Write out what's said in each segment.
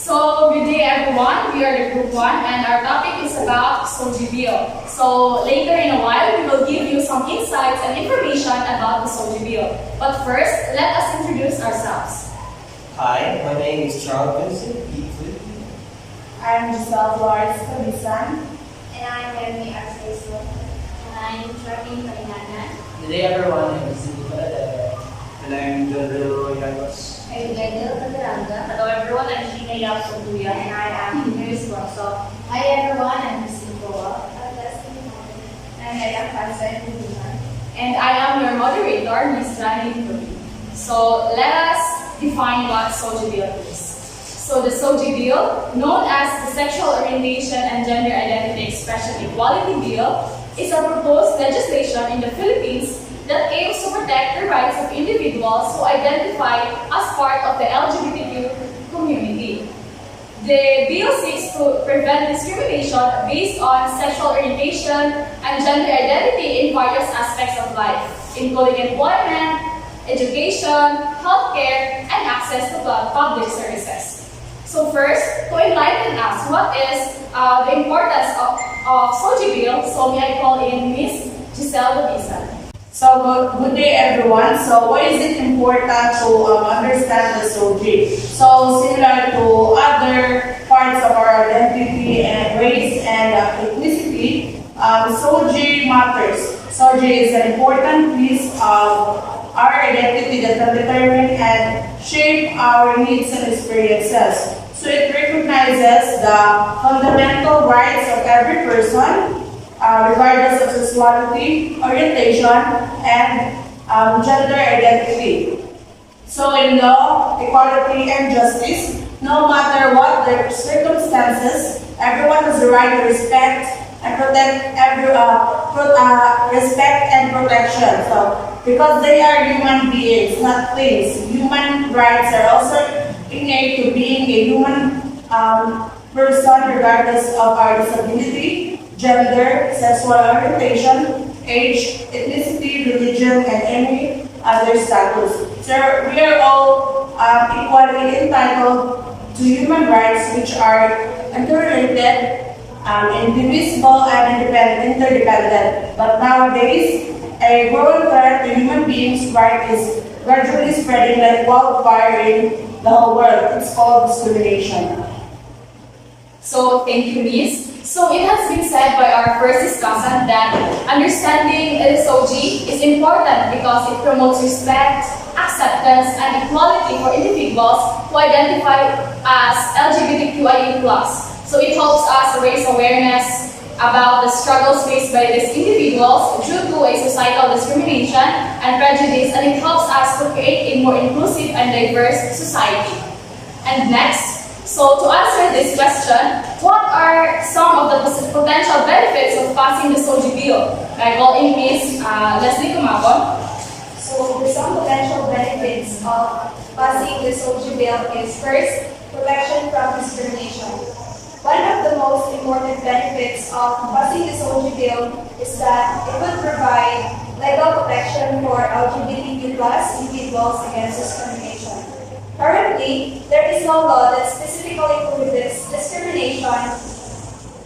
So, good day everyone. We are the group 1 and our topic is about Soji Bill. So, later in a while, we will give you some insights and information about the Soji Bill. But first, let us introduce ourselves. Hi, my name is Charles Vincent Beasley. I'm Giselle Flores Cabisan. And I'm Remy Arceso. And I'm Charmaine Kalinanan. Good day everyone, I'm Cindy Paladera. And I'm John Roy Ramos. I'm Glendale Cadaranga. Hello everyone, I'm Sheena Yap Sotuya. And I am Nurse Rosso. Hi everyone, I'm Christine Goa. And I am Pastor Luna. And I am your moderator, Ms. Rani Puri. So, let us define what Soji Bill is. So, the Soji Bill, known as the Sexual Orientation and Gender Identity Expression Equality Bill, is a proposed legislation in the Philippines that aims to protect the rights of individuals who identify as part of the LGBTQ community. The bill seeks to prevent discrimination based on sexual orientation and gender identity in various aspects of life, including employment, education, healthcare, and access to public services. So first, to enlighten us, what is the importance of Soji Bill? So may I call in Ms. Giselle Babisan. So good day everyone. So why is it important to understand the SOGI? So similar to other parts of our identity and race and ethnicity, SOGI matters. SOGI is an important piece of our identity that can determine and shape our needs and experiences. So it recognizes the fundamental rights of every person, regardless of sexuality, orientation, and gender identity. So in law, equality, and justice, no matter what their circumstances, everyone has the right to respect and protect respect and protection. So because they are human beings, not things, human rights are also innate to being a human person, regardless of our disability, gender, sexual orientation, age, ethnicity, religion, and any other status. So we are all equally entitled to human rights, which are interrelated, indivisible, and interdependent. But nowadays, a growing threat to human beings' rights is gradually spreading like wildfire in the whole world. It's called discrimination. So thank you, Ms. So it has been said by our first discussant that understanding the SOGI is important because it promotes respect, acceptance, and equality for individuals who identify as LGBTQIA+. So it helps us raise awareness about the struggles faced by these individuals due to a societal discrimination and prejudice, and it helps us to create a more inclusive and diverse society. And next, so to answer this question, what are some of the potential benefits of passing the Soji Bill? I call in Ms. Leslie Kumabon. So the some potential benefits of passing the Soji Bill is first, protection from discrimination. One of the most important benefits of passing the Soji Bill is that it would provide legal protection for LGBTQ+ individuals against discrimination. Currently, there is no law that specifically prohibits discrimination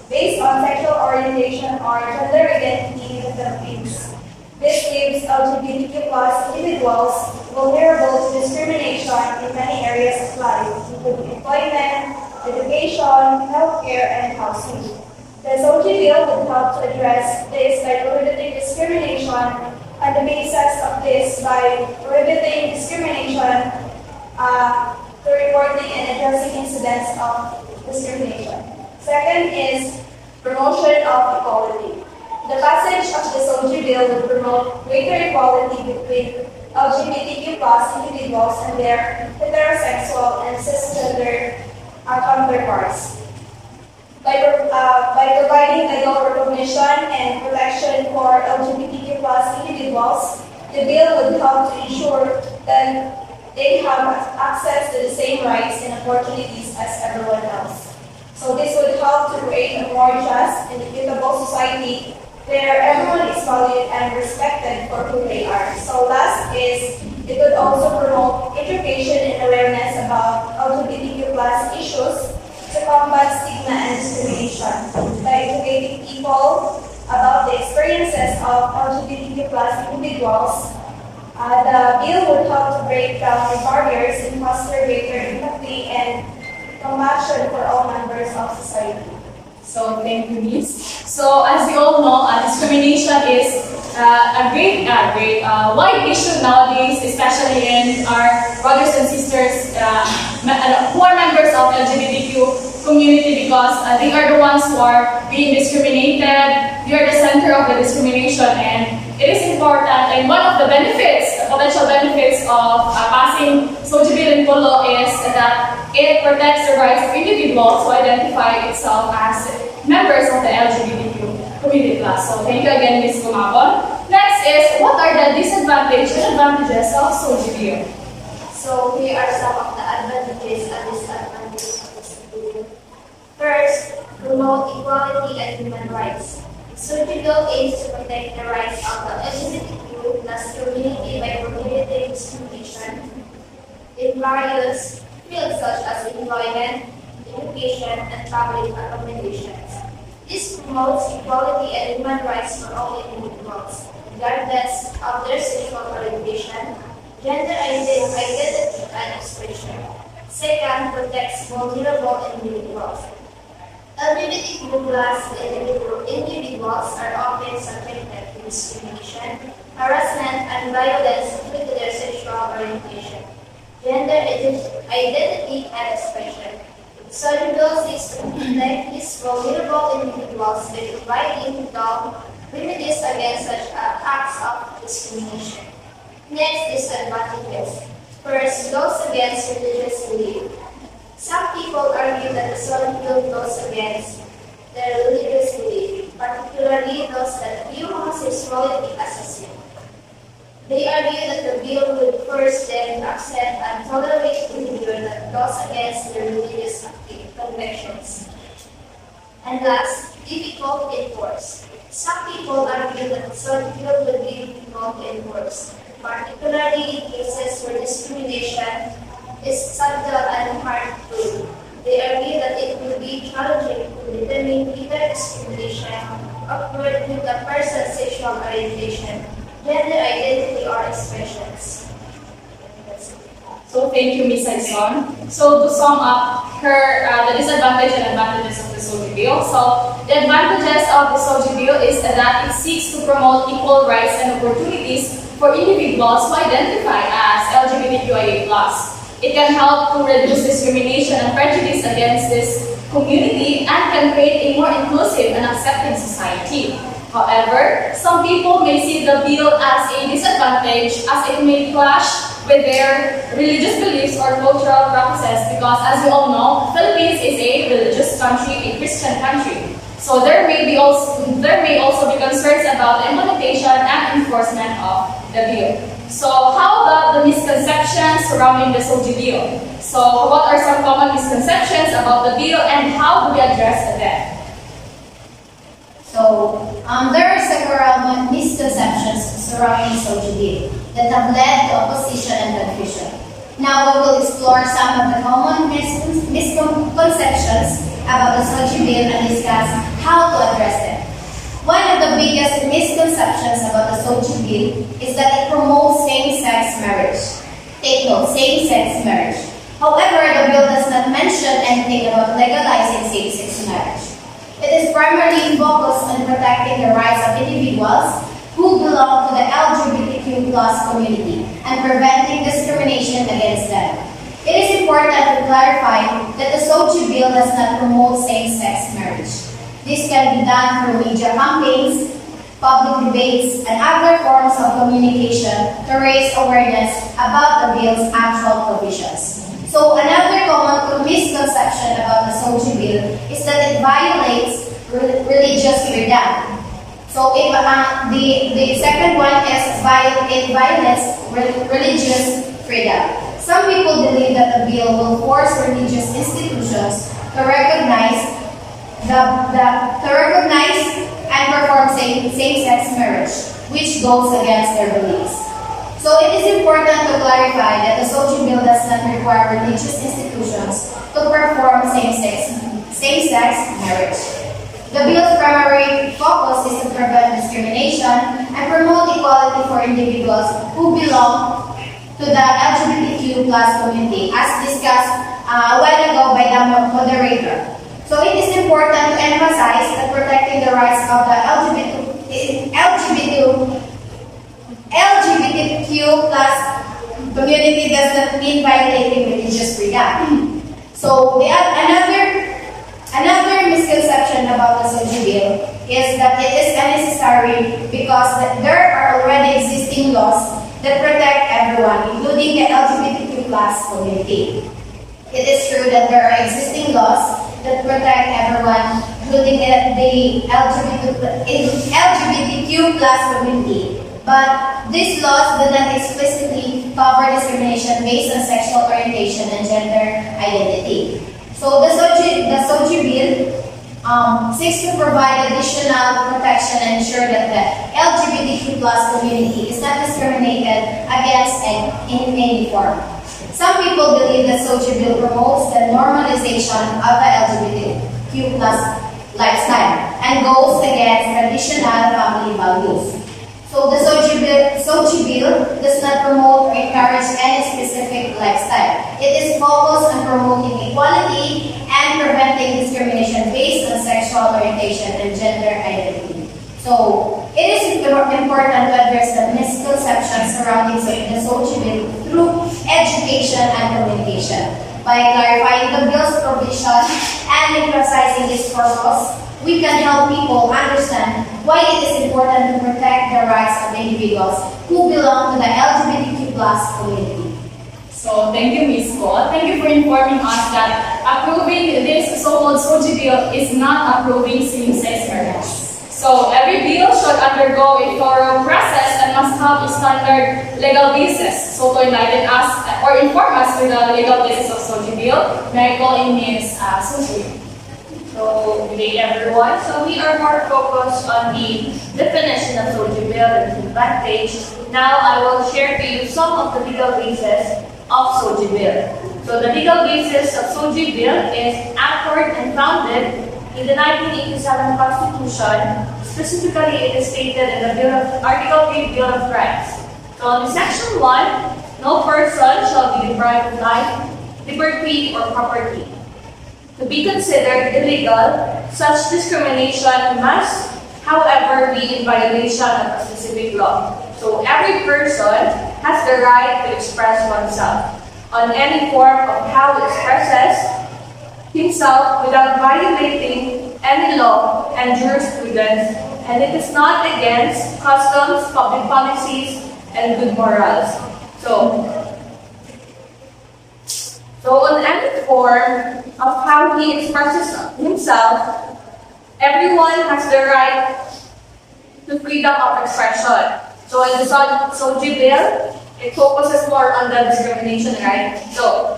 based on sexual orientation or gender identity in the Philippines. This leaves LGBTQ+ individuals vulnerable to discrimination in many areas of life, including employment, education, healthcare, and housing. The SOGI bill would help to address this by prohibiting discrimination on the basis of this by prohibiting discrimination to reporting and addressing incidents of discrimination. Second is promotion of equality. The passage of the SOGI bill would promote greater equality between LGBTQ+ individuals and their heterosexual and cisgender counterparts. By providing legal recognition and protection for LGBTQ+ individuals, the bill would help to ensure that they have access to the same rights and opportunities as everyone else. So this would help to create a more just and equitable society where everyone is valued and respected for who they are. So last is, it would also promote education and awareness about LGBTQ plus issues to combat stigma and discrimination by educating people about the experiences of LGBTQ plus individuals. The bill would help to break down the barriers and foster greater empathy and compassion for all members of society. So thank you, Miss. So as we all know, discrimination is a great wide issue nowadays, especially in our brothers and sisters who are members of LGBTQ community, because they are the ones who are being discriminated. They are the center of the discrimination, and it is important. And one of the benefits, the potential benefits of passing SOGI Bill in Polo is that it protects the rights of individuals to identify itself as members of the LGBTQ community class. So thank you again, Ms. Gumapon. Next is, what are the disadvantages and advantages of SOGI Bill? So here are some of the advantages and disadvantages of this bill. First, promote equality and human rights. SOGI Bill aims to protect the rights of the LGBTQ plus community by prohibiting discrimination in various fields such as employment, education, and public accommodations. This promotes equality and human rights for all individuals, regardless of their sexual orientation, gender identity, and expression. Second, protects vulnerable individuals. LGBTQ plus individuals are often subjected to discrimination, harassment, and violence due to their sexual orientation, gender identity, and expression. SOGI Bill seeks to protect these vulnerable individuals by providing legal remedies against such acts of discrimination. Next, disadvantages. First, goes against religious belief. Some people argue that the SOGI Bill goes against their religious belief, particularly those that view homosexuality as a sin. They argue that the bill would force them to accept and tolerate behavior that goes against their religious convictions. And thus, difficult to enforce. Some people argue that the SOGI Bill would be difficult to enforce, particularly in cases where discrimination is subtle and hard to prove. They argue that it will be challenging to determine whether discrimination occurred due to a person's sexual orientation, gender identity, or expressions. So thank you, Ms. Saison. So to sum up the disadvantages and advantages of the SOGI Bill. So the advantages of the SOGI Bill is that it seeks to promote equal rights and opportunities for individuals who identify as LGBTQIA+. It can help to reduce discrimination and prejudice against this community and can create a more inclusive and accepting society. However, some people may see the bill as a disadvantage as it may clash with their religious beliefs or cultural practices, because as we all know, Philippines is a religious country, a Christian country. So there may also be concerns about the implementation and enforcement of the bill. So how about the misconceptions surrounding the SOGI Bill? So what are some common misconceptions about the bill and how do we address them? So, there are several misconceptions surrounding SOGI Bill that have led to opposition and confusion. Now we will explore some of the common misconceptions about the SOGI Bill and discuss how to address them. One of the biggest misconceptions about the SOGI Bill is that it promotes same-sex marriage. Take note, same-sex marriage. However, the bill does not mention anything about legalizing same-sex marriage. It is primarily focused on protecting the rights of individuals who belong to the LGBTQ+ community and preventing discrimination against them. It is important to clarify that the SOGI Bill does not promote same-sex marriage. This can be done through media campaigns, public debates, and other forms of communication to raise awareness about the bill's actual provisions. So another common misconception about the SOGI Bill is that it violates religious freedom. So if, the second one is it violates religious freedom. Some people believe that the bill will force religious institutions to recognize and perform same-sex marriage, which goes against their beliefs. So it is important to clarify that the SOGI Bill does not require religious institutions to perform same-sex marriage. The bill's primary focus is to prevent discrimination and promote equality for individuals who belong to the LGBTQ plus community, as discussed a while ago by the moderator. So it is important to emphasize that protecting the rights of the LGBTQ plus community does not mean violating religious freedom. So another misconception about the SOGI bill is that it is unnecessary because there are already existing laws that protect everyone, including the LGBTQ plus community. It is true that there are existing laws that protect everyone, including the LGBTQ plus community. But these laws do not explicitly cover discrimination based on sexual orientation and gender identity. So the SOGI bill seeks to provide additional protection and ensure that the LGBTQ plus community is not discriminated against in any form. Some people believe that SOGI bill promotes the normalization of the LGBTQ plus lifestyle and goes against traditional family values. So the SOGI bill does not promote or encourage any specific lifestyle. It is focused on promoting equality and preventing discrimination based on sexual orientation and gender identity. So it is important to address the misconceptions surrounding the SOGI bill through education and communication. By clarifying the bill's provision and emphasizing its purpose, we can help people understand why it is important to protect the rights of individuals who belong to the LGBTQ plus community. So thank you, Ms. Ko. Thank you for informing us that approving this so-called SOGI bill is not approving same-sex marriage. So every bill should undergo a thorough process and must have a standard legal basis. So to enlighten us or inform us with the legal basis of SOGI bill, may I call in Ms. Susie. So, good day everyone. So, we are more focused on the definition of SOGI bill and its advantage. Now, I will share to you some of the legal basis of SOGI bill. So, the legal basis of SOGI bill is anchored and founded in the 1987 Constitution. Specifically, it is stated in the Article 3 Bill of Rights. So, in Section 1, no person shall be deprived of life, liberty, or property. To be considered illegal, such discrimination must, however, be in violation of a specific law. So every person has the right to express oneself on any form of how he expresses himself without violating any law and jurisprudence, and it is not against customs, public policies, and good morals. So on any form of how he expresses himself, everyone has the right to freedom of expression. So in the SOGI bill, it focuses more on the discrimination, right? So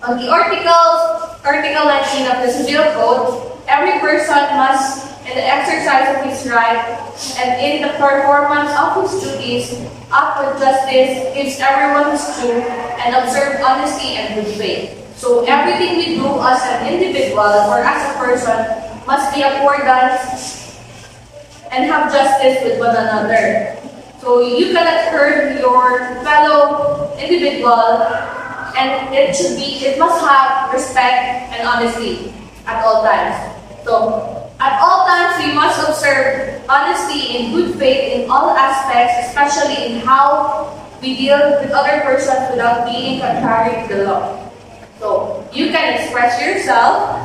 on the Article 19 of the Civil Code, every person must, in the exercise of his right and in the performance of his duties, act with justice, gives everyone his due, and observe honesty and good faith. So everything we do as an individual or as a person must be accordant and have justice with one another. So you cannot hurt your fellow individual, and it must have respect and honesty at all times. So at all times, we must observe honesty and good faith in all aspects, especially in how we deal with other persons without being contrary to the law. So you can express yourself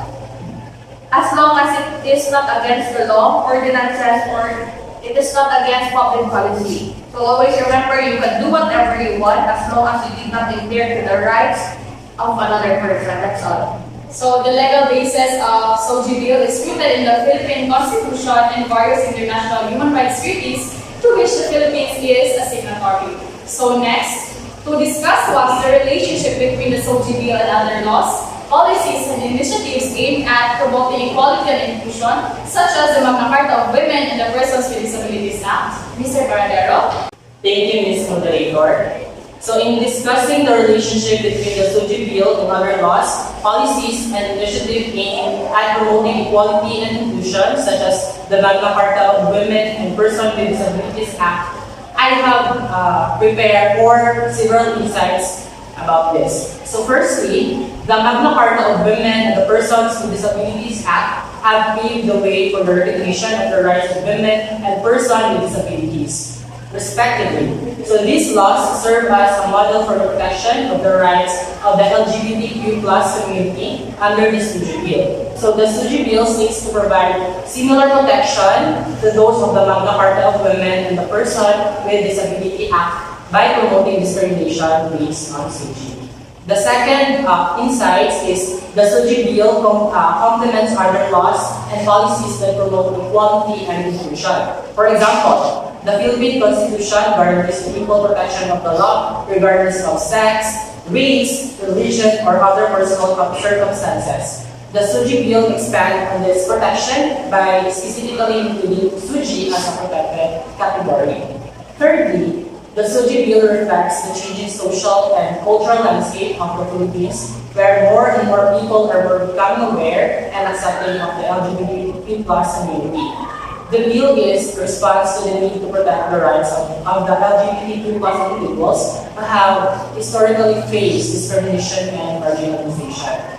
as long as it is not against the law, ordinances, or it is not against public policy. So always remember, you can do whatever you want as long as you did not adhere to the rights of another person. That's all. So the legal basis of SOGI bill is rooted in the Philippine Constitution and various international human rights treaties to which the Philippines is a signatory. So next, to discuss what's the relationship between the SOGI bill and other laws, policies and initiatives aimed at promoting equality and inclusion, such as the Magna Carta of Women and the Persons with Disabilities Act. Mr. Baradero. Thank you, Ms. Moderator. So in discussing the relationship between the SOGI bill and other laws, policies, and initiatives aimed at promoting equality and inclusion, such as the Magna Carta of Women and Persons with Disabilities Act, I have prepared several insights about this. So firstly, the Magna Carta of Women and the Persons with Disabilities Act have paved the way for the recognition of the rights of women and persons with disabilities, respectively. So these laws serve as a model for the protection of the rights of the LGBTQ plus community under the SOGI bill. So the SOGI bill seeks to provide similar protection to those of the Magna Carta of Women and the Person with Disability Act by promoting discrimination based on SOGI. The second insight is the SOGI bill complements other laws and policies that promote equality and inclusion. For example, the Philippine Constitution guarantees the equal protection of the law regardless of sex, race, religion, or other personal circumstances. The SOGI bill expands on this protection by specifically including SOGI as a protected category. Thirdly, the SOGI bill reflects the changing social and cultural landscape of the Philippines, where more and more people are becoming aware and accepting of the LGBTQ plus community. The bill is a response to the need to protect the rights of the LGBTQ plus individuals who have historically faced discrimination and marginalization.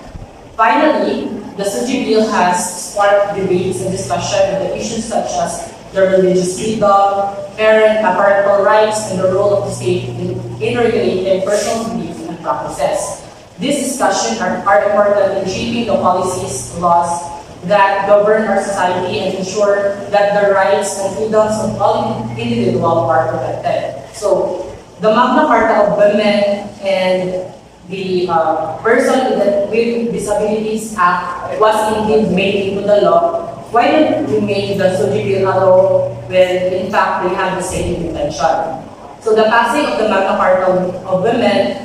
Finally, the SOGI bill has sparked debates and discussion on the issues such as the religious freedom, parental rights, and the role of the state in regulating personal beliefs and practices. These discussions are important in shaping the policies, laws that govern our society and ensure that the rights and freedoms of all individuals are protected. So, the Magna Carta of Women and the Person with Disabilities Act was indeed made into the law. Why did we make the SOGI bill alone when in fact they have the same intention? So the passing of the Magna Carta of Women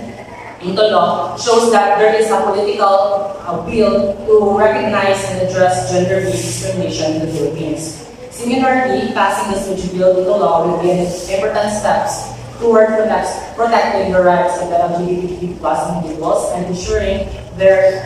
into law shows that there is a political will to recognize and address gender-based discrimination in the Philippines. Similarly, passing the SOGI bill into law will be an important steps toward protecting the rights of the LGBTQ plus individuals and ensuring their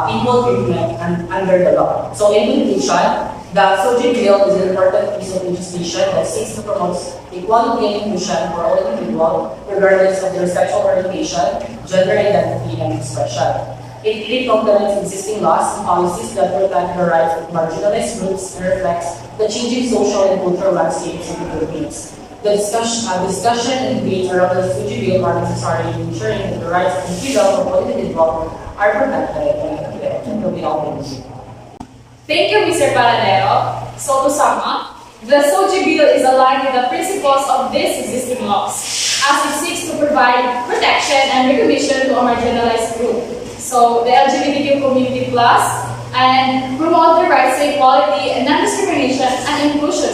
equal treatment under the law. So in conclusion, the SOGI bill is an important piece of legislation that seeks to promote equality and inclusion for all individuals, regardless of their sexual orientation, gender identity, and expression. It complements existing laws and policies that protect the rights of marginalized groups and reflects the changing social and cultural landscapes of the Philippines. The discussion and debate around the SOGI bill are necessary in ensuring that the rights and freedom of all individuals are protected and will be all. Thank you, Mr. Paladero. So to sum up, the SOGI bill is aligned with the principles of these existing laws, as it seeks to provide protection and recognition to a marginalized group, so the LGBTQ community plus, and promote the rights to equality and non-discrimination and inclusion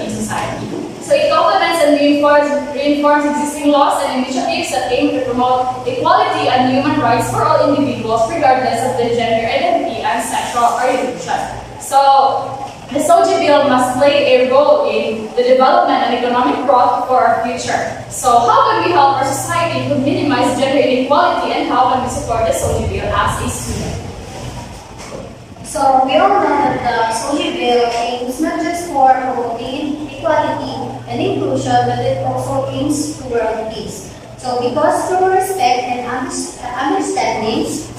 in society. So it complements and reinforces existing laws and initiatives that aim to promote equality and human rights for all individuals, regardless of their gender identity and sexual orientation. So the SOGI bill must play a role in the development and economic growth for our future. So how can we help our society to minimize gender inequality, and how can we support the SOGI bill as a student? So we all know that the SOGI bill aims not just for promoting equality and inclusion, but it also aims to world peace. So because through respect and understandings,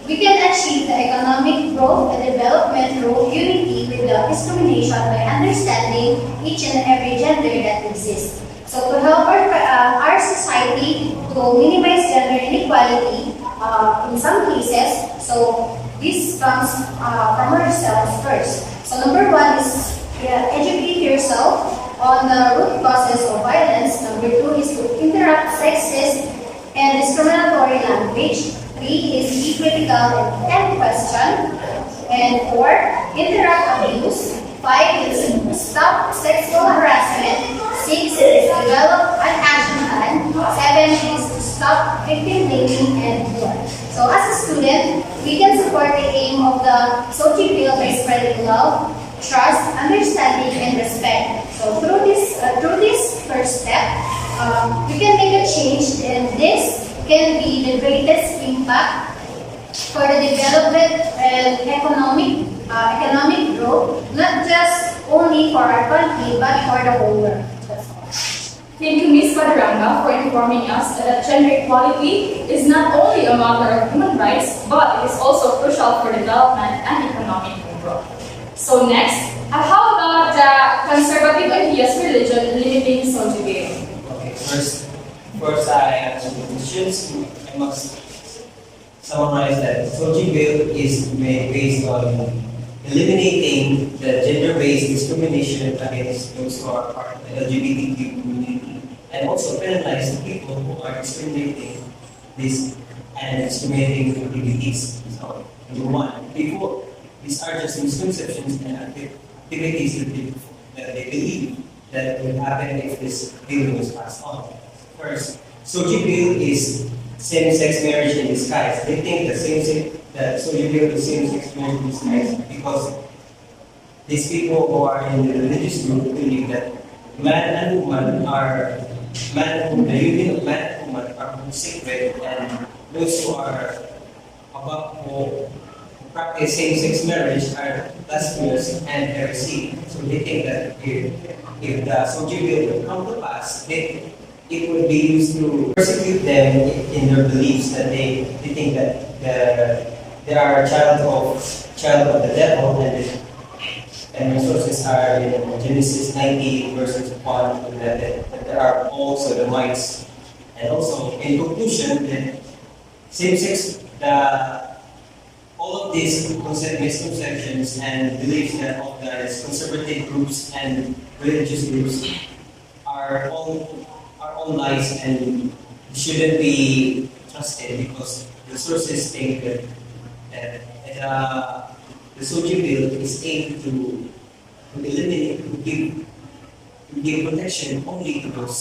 we can achieve the economic growth and development through unity with the discrimination by understanding each and every gender that exists. So to help our society to minimize gender inequality in some cases, so this comes from ourselves first. So number one is educate yourself on the root causes of violence. Number two is to interrupt sexist and discriminatory language. Three is be critical and question. And four, interrupt abuse. Five is stop sexual harassment. Six is develop an action plan. Seven is to stop victim blaming, and more. So as a student, we can support the aim of the SOGI bill by spreading love, trust, understanding, and respect. So through this first step, we can make a change, and this can be the greatest impact for the development and economic growth, not just only for our country, but for the whole world. That's all. Thank you, Ms. Padaranga, for informing us that gender equality is not only a matter of human rights, but it is also crucial for development and economic growth. So next, how about the conservative ideas religion limiting Soji? Okay, first I must summarize that Soji Bill is made based on eliminating the gender-based discrimination against those who are part of the LGBTQ community, and also penalize the people who are discriminating this and discriminating LGBTs. So, number one, people, these are just misconceptions and activities that they believe that will happen if this bill was passed on. First, Soji Bill is same-sex marriage in disguise. They think that Soji Bill is same-sex marriage in disguise because these people who are in the religious group believe that the union of man and woman are sacred, and those who are above who practice same-sex marriage are blasphemous and heresy. So they think that if the Soji Bill will come to pass, it would be used to persecute them in their beliefs that they think that they are a child of the devil, and resources are in Genesis 90 verses 1 that there are all sodomites. And also, in conclusion, that same-sex, all of these misconceptions and beliefs that of the conservative groups and religious groups are all lies and shouldn't be trusted, because the sources think that the Soji Bill is aimed to eliminate, to give protection only to those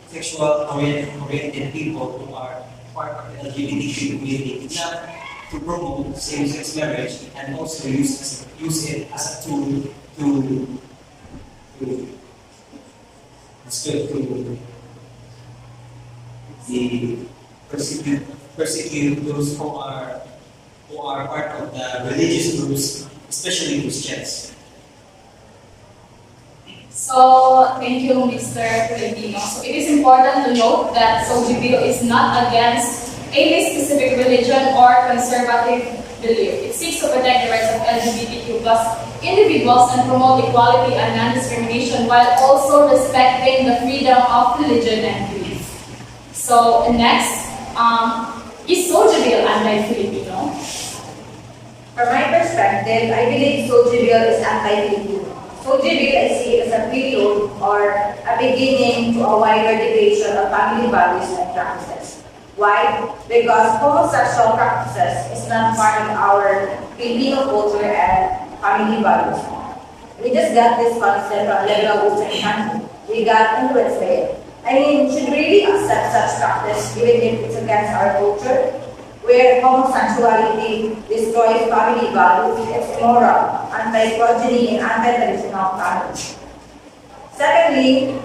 sexual-oriented people who are part of the LGBTQ community, not to promote same-sex marriage, and also use it as a tool to persecute those who are part of the religious groups, especially Christians. So, thank you, Mr. Filipino. So, it is important to note that Soji Bill is not against any specific religion or conservative belief. It seeks to protect the rights of LGBTQ plus individuals and promote equality and non-discrimination while also respecting the freedom of religion and belief. So, next, is Soji Bill anti-Filipino? From my perspective, I believe Soji Bill is anti-Filipino. Soji Bill I see it as a prelude or a beginning to a wider degradation of family values and practices. Why? Because homosexual practices is not part of our Filipino culture and family values. We just got this concept from Legal Western country. We got influenced by it. I mean, should we really accept such practice even if it's against our culture? Where homosexuality destroys family values, it's immoral, anti-progeny, and anti-traditional families. Secondly,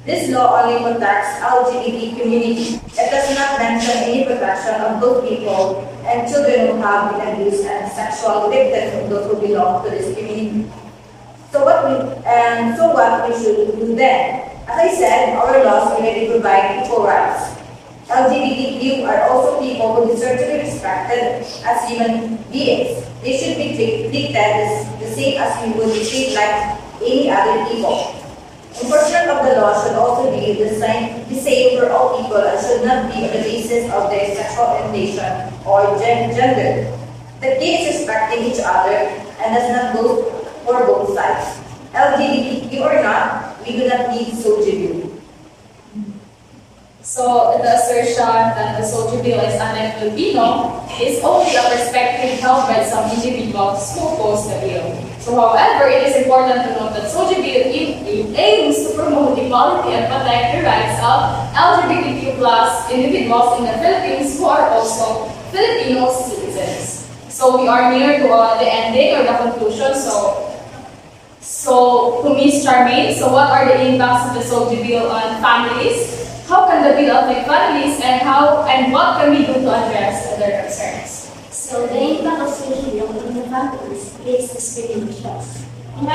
this law only protects LGBT community. It does not mention any protection of those people and children who have been abused and sexual victims of those who belong to this community. So what we should do then? As I said, our laws already provide equal rights. LGBTQ are also people who deserve to be respected as human beings. They should be treated the same as we would be treated like any other people. Enforcement of the law should also be the same for all people and should not be on the basis of their sexual orientation or gender. The key is respecting each other and does not go for both sides. LGBTQ or not, we do not need Soji Bill. So, the assertion that the Soji Bill is anti-Filipino is only a perspective held by some individuals who oppose the bill. So, however, it is important to note that Soji Bill aims to promote equality and protect the rights of LGBTQ plus individuals in the Philippines who are also Filipino citizens. So, we are near to the ending or the conclusion. So, So, to Ms. Charmaine, so what are the impacts of the SOGI bill on families? How can the bill affect families, and what can we do to address their concerns? So the impact of social media on the families is discrimination. In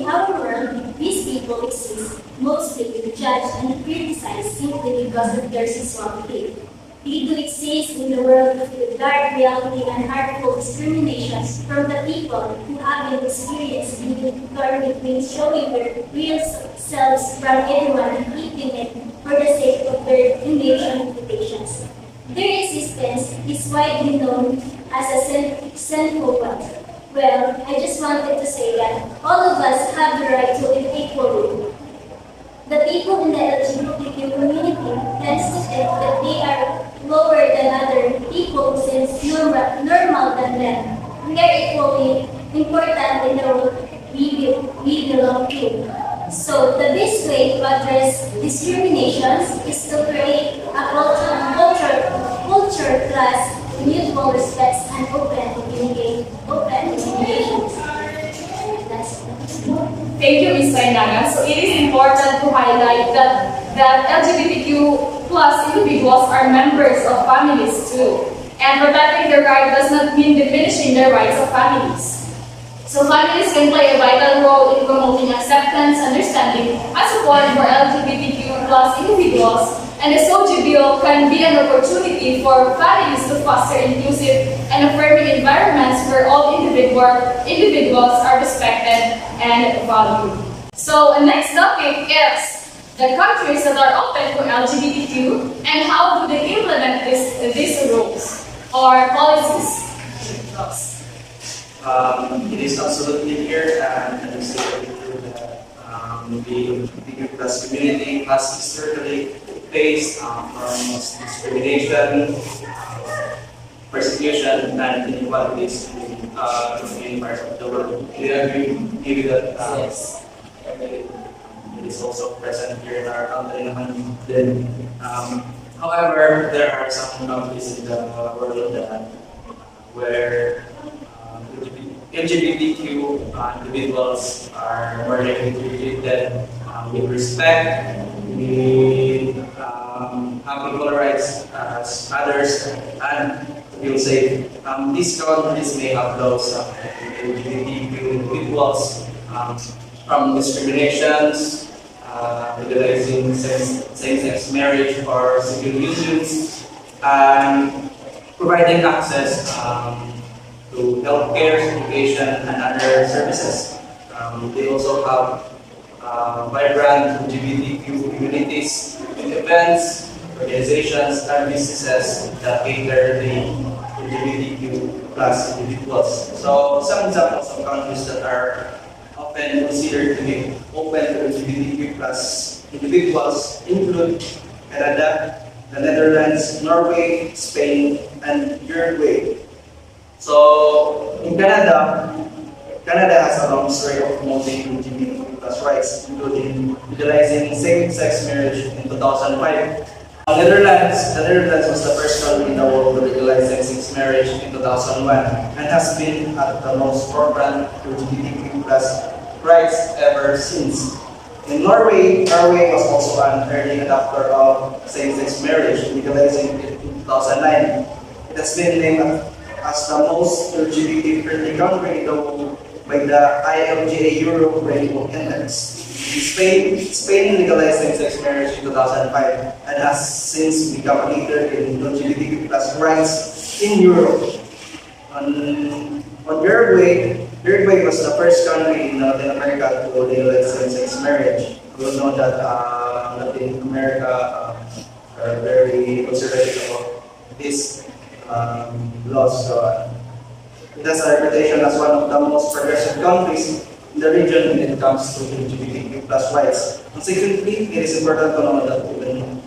our world, these people exist mostly to judge and criticize simply because of their sexuality. They do exist in the world of the dark reality and harmful discriminations from the people who haven't experienced being torn between showing their real selves from everyone and keeping it for the sake of their image and reputations. Their existence is widely known as a sinful one. Well, I just wanted to say that all of us have the right to live equally. The people in the LGBTQ community tends to think that they are lower than other people since normal than them. We are equally important in the world we belong to. So the best way to address discriminations is to create a culture class, mutual respects, and open communications. That's it. Thank you, Ms. Sainaga. So it is important to highlight that LGBTQ plus individuals are members of families too. And protecting their right does not mean diminishing the rights of families. So families can play a vital role in promoting acceptance, understanding, and support for LGBTQ plus individuals. And the SOGI bill can be an opportunity for families to foster inclusive and affirming environments where all individuals are respected and valued. So the next topic is the countries that are open to LGBTQ and how do they implement these rules or policies. It is absolutely clear and understandably true that the LGBTQ plus community has historically faced from discrimination, persecution, and inequalities in many parts of the world. Do you agree maybe that Yes. it is also present here in our country naman din? However, there are some countries in the world that where LGBTQ individuals are more likely to be treated with respect, with have equal rights as others, and feel safe. These countries may have those LGBTQ individuals from discriminations, legalizing same-sex marriage or civil unions, and providing access to healthcare, education, and other services. They also have vibrant LGBTQ communities, events, organizations, and businesses that cater the LGBTQ plus individuals. So some examples of countries that are often considered to be open to LGBTQ plus individuals include Canada, the Netherlands, Norway, Spain, and Uruguay. So in Canada has a long story of promoting LGBTQ plus rights, including legalizing same-sex marriage in 2005. The Netherlands was the first country in the world to legalize same-sex marriage in 2001 and has been at the most forefront LGBTQ plus rights ever since. In Norway was also an early adopter of same-sex marriage, legalizing it in 2009. It has been named as the most LGBT-friendly country in the world by the ILGA Europe Rainbow Index. Spain legalized same-sex marriage in 2005 and has since become a leader in LGBTQ plus rights in Europe. On Uruguay was the first country in Latin America to legalize same-sex marriage. We all know that Latin America are very conservative about this laws. So it has a reputation as one of the most progressive countries in the region when it comes to LGBTQ plus rights. Consequently, it is important to know that even in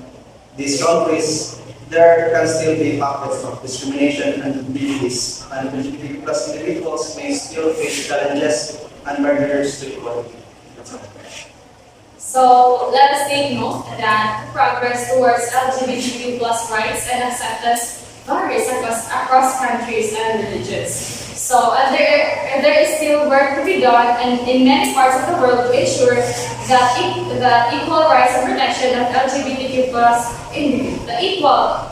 these countries, there can still be pockets of discrimination and prejudice, and LGBTQ plus individuals may still face challenges and barriers to equality. So let us take note that progress towards LGBTQ plus rights and acceptance varies across countries and religions. So there is still work to be done and in many parts of the world to ensure that equal rights and protection of LGBTQ plus individuals.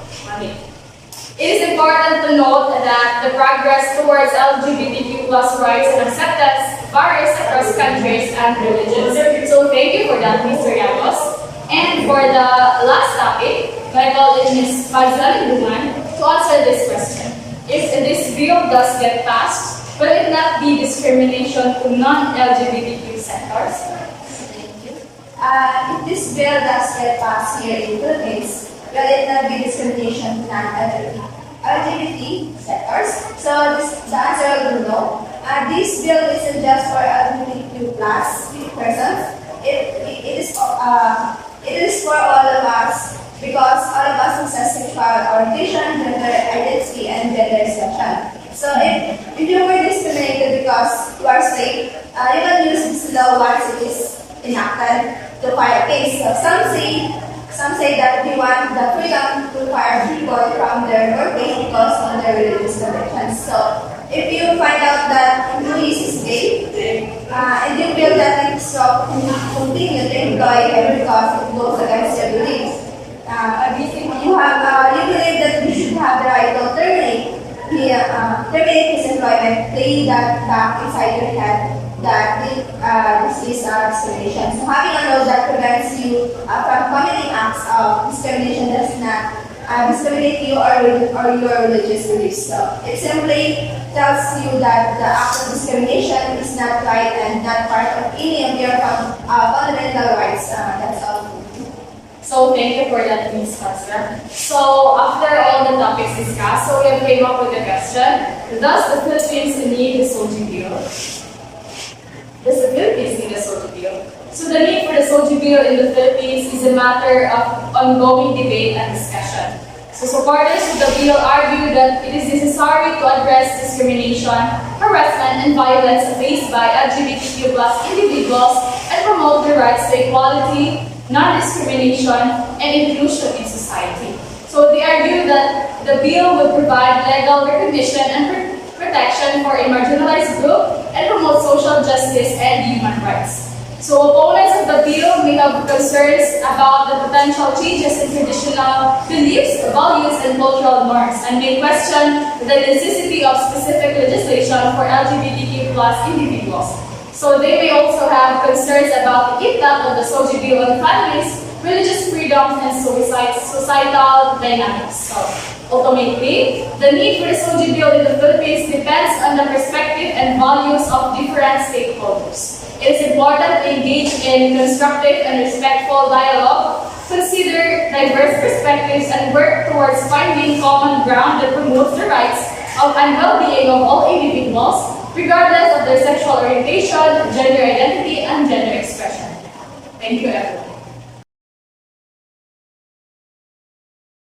It is important to note that the progress towards LGBTQ plus rights and acceptance varies across countries and religions. So thank you for that, Mr. Llanos. And for the last topic, I call it Ms. Fazal Duman to answer this question. If this bill does get passed, will it not be discrimination to non-LGBTQ sectors? Thank you. If this bill does get passed here in the Philippines, will it not be discrimination to non-LGBT sectors? So the answer will be no. This bill isn't just for LGBTQ plus persons. It is for all of us because all of us possess sexual orientation, gender identity, and gender expression. So if you were discriminated because you are straight, you can use this law once it is enacted to file a case. So some say that we want the freedom to fire people from their workplace because of their religious convictions. So if you find out that employees is gay, and you feel that it's wrong to continue to employ him because it goes against your beliefs, you believe that you should have the right to terminate his employment, play that back inside your head that this is discrimination. So having a law that prevents you from committing acts of discrimination does not discriminate you or your religious beliefs. So it simply tells you that the act of discrimination is not right and not part of any of your fundamental rights. That's all. So thank you for that, Ms. Fazal. So after all the topics discussed, so we have came up with the question: does the Philippines need a SOGI bill? Does the Philippines need a SOGI bill? So the need for the SOGI bill in the Philippines is a matter of ongoing debate and discussion. So supporters of the bill argue that it is necessary to address discrimination, harassment, and violence faced by LGBTQ plus individuals and promote their rights to equality, non-discrimination, and inclusion in society. So they argue that the bill would provide legal recognition and protection for a marginalized group and promote social justice and human rights. So opponents of the bill may have concerns about the potential changes in traditional beliefs, values, and cultural norms, and may question the necessity of specific legislation for LGBTQ plus individuals. So they may also have concerns about the impact of the SOGI bill on families, religious freedoms, and societal dynamics. So ultimately, the need for the SOGI bill in the Philippines depends on the perspective and values of different stakeholders. It is important to engage in constructive and respectful dialogue, consider diverse perspectives, and work towards finding common ground that promotes the rights and well-being of all individuals, regardless of their sexual orientation, gender identity, and gender expression. Thank you, everyone.